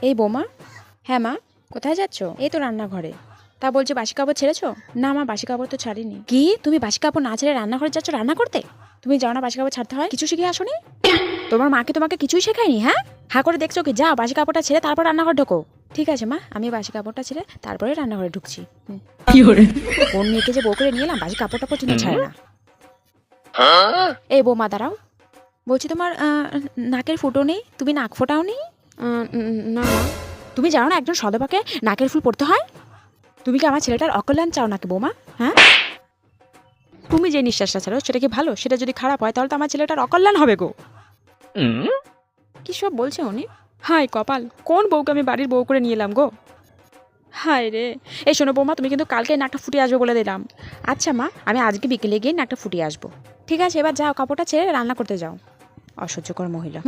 এই বৌমা। হ্যাঁ মা, কোথায় যাচ্ছ? এই তো রান্নাঘরে। তা বলছি বাসি কাপড় ছেড়েছো? না মা, বাসি কাপড় তো ছাড়িনি। কি, তুমি বাসি কাপড় না ছেড়ে রান্নাঘরে যাচ্ছ রান্না করতে? তুমি যাও না বাসি কাপড় ছাড়তে হয়? কিছু শিখে আসোনি? তোমার মাকে তোমাকে কিছুই শেখায়নি? হ্যাঁ, হা করে দেখছো কি? যাও বাসি কাপড়টা ছেড়ে তারপর রান্নাঘর ঢোকো। ঠিক আছে মা, আমি বাসি কাপড়টা ছেড়ে তারপরে রান্নাঘরে ঢুকছি। কোন মেয়েকে যে বউ করে নিয়ে এলাম, বাসি কাপড়টা পর্যন্ত ছাড়ে না। এই বৌমা দাঁড়াও, বলছি তোমার নাকের ফুটো নেই? তুমি নাক ফোটাও নি? না মা। তুমি জানো না একজন সদবাকে নাকের ফুল পড়তে হয়? তুমি কি আমার ছেলেটার অকল্যাণ চাও নাকি বৌমা? হ্যাঁ, তুমি যে নিঃশ্বাসটা ছাড়ো সেটা কি ভালো? সেটা যদি খারাপ হয় তাহলে তো আমার ছেলেটার অকল্যাণ হবে গো। কি সব বলছে উনি? হাই কপাল, কোন বউকে আমি বাড়ির বউ করে নিয়ে এলাম গো। হায় রে। এই শোনো বৌমা, তুমি কিন্তু কালকে নাকটা ফুটিয়ে আসবে বলে দিলাম। আচ্ছা মা, আমি আজকে বিকেলে গিয়ে নাকটা ফুটিয়ে আসবো। ঠিক আছে, এবার যাও কাপড়টা ছেড়ে রান্না করতে যাও। অসহ্যকর মহিলা।